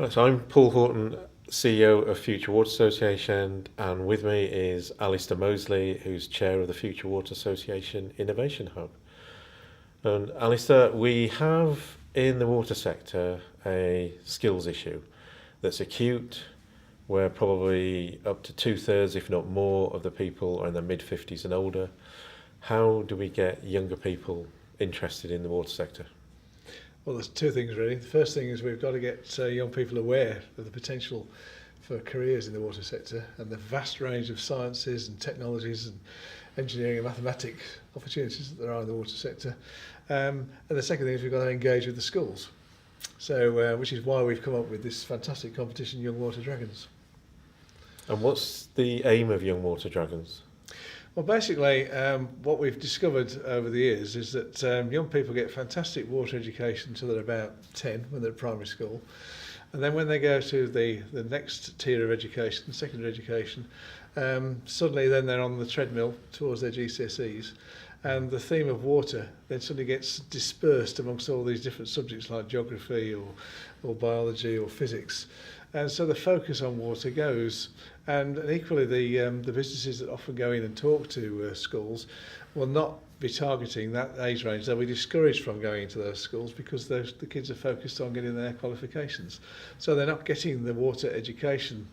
Right, so I'm Paul Horton, CEO of Future Water Association, and with me is Alastair Moseley, who's chair of the Future Water Association Innovation Hub. And Alastair, we have in the water sector a skills issue that's acute, where probably up to two-thirds, if not more, of the people are in their mid-50s and older. How do we get younger people interested in the water sector? Well, there's two things really. The first thing is we've got to get young people aware of the potential for careers in the water sector and the vast range of sciences and technologies and engineering and mathematics opportunities that there are in the water sector. And the second thing is we've got to engage with the schools. So, which is why we've come up with this fantastic competition, Young Water Dragons. And what's the aim of Young Water Dragons? Well, basically, what we've discovered over the years is that young people get fantastic water education until they're about 10 when they're at primary school. And then when they go to the next tier of education, secondary education, suddenly then they're on the treadmill towards their GCSEs. And the theme of water then suddenly gets dispersed amongst all these different subjects like geography or biology or physics. And so the focus on water goes, and equally the businesses that often go in and talk to schools will not be targeting that age range. They'll be discouraged from going into those schools because the kids are focused on getting their qualifications. So they're not getting the water education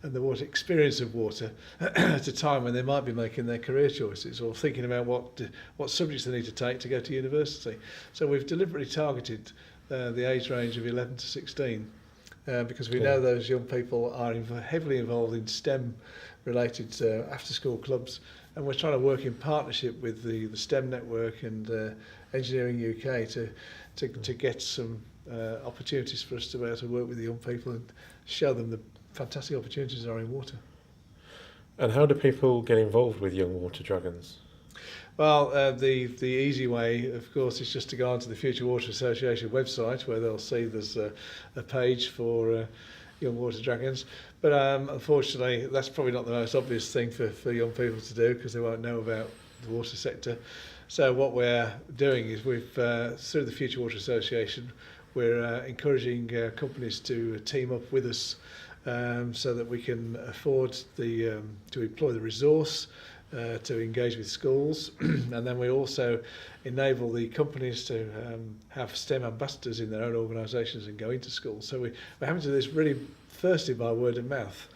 and the water experience of water at a time when they might be making their career choices or thinking about what subjects they need to take to go to university. So we've deliberately targeted the age range of 11 to 16 because we know those young people are heavily involved in STEM-related after-school clubs, and we're trying to work in partnership with the STEM network and Engineering UK to get some opportunities for us to be able to work with the young people and show them the fantastic opportunities that are in water. And how do people get involved with Young Water Dragons? Well, the easy way, of course, is just to go onto the Future Water Association website where they'll see there's a page for Young Water Dragons. But unfortunately, that's probably not the most obvious thing for young people to do because they won't know about the water sector. So what we're doing is we've, through the Future Water Association, we're encouraging companies to team up with us so that we can afford to employ the resource, to engage with schools, and then we also enable the companies to have STEM ambassadors in their own organisations and go into schools. So we're having to do this really firstly by word of mouth,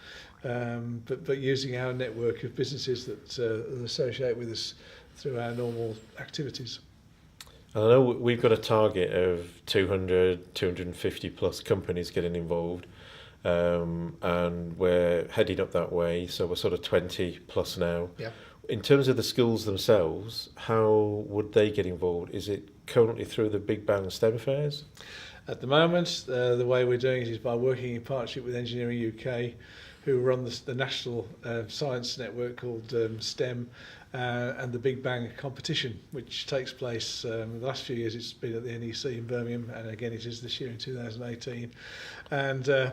but using our network of businesses that associate with us through our normal activities. I know we've got a target of 200, 250 plus companies getting involved, and we're heading up that way, so we're sort of 20 plus now. Yeah. In terms of the schools themselves, how would they get involved? Is it currently through the Big Bang STEM fairs? At the moment, the way we're doing it is by working in partnership with Engineering UK, who run the national science network called STEM, and the Big Bang competition, which takes place the last few years. It's been at the NEC in Birmingham, and again it is this year in 2018. And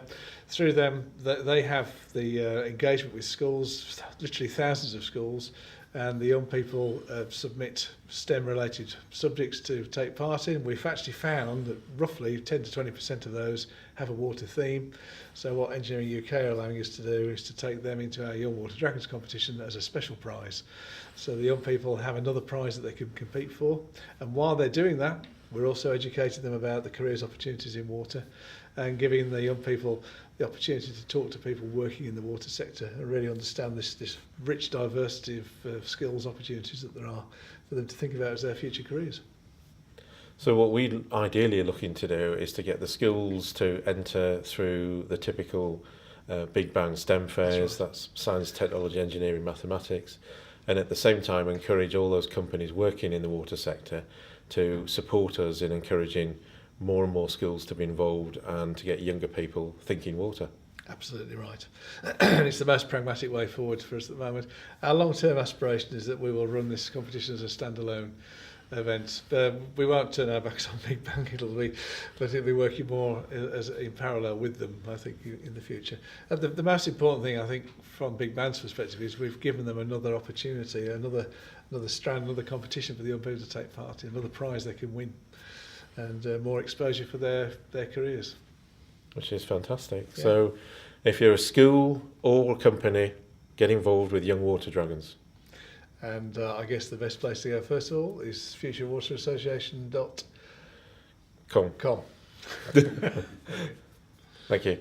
through them, they have the engagement with schools, literally thousands of schools, and the young people submit STEM-related subjects to take part in. We've actually found that roughly 10 to 20% of those have a water theme. So what Engineering UK are allowing us to do is to take them into our Young Water Dragons competition as a special prize. So the young people have another prize that they can compete for. And while they're doing that, we're also educating them about the careers opportunities in water and giving the young people the opportunity to talk to people working in the water sector and really understand this rich diversity of skills opportunities that there are for them to think about as their future careers. So what we ideally are looking to do is to get the schools to enter through the typical Big Bang STEM fairs, that's science, technology, engineering, mathematics, and at the same time encourage all those companies working in the water sector to support us in encouraging more and more schools to be involved and to get younger people thinking water. Absolutely right. And it's the most pragmatic way forward for us at the moment. Our long-term aspiration is that we will run this competition as a standalone event. We won't turn our backs on Big Bang, but it'll be working more in parallel with them, I think, in the future. And the most important thing, I think, from Big Bang's perspective is we've given them another opportunity, another strand, another competition for the young people to take part in, another prize they can win, and more exposure for their careers. which is fantastic. Yeah. So if you're a school or a company, get involved with Young Water Dragons. And I guess the best place to go first of all is futurewaterassociation.com. Come. Thank you.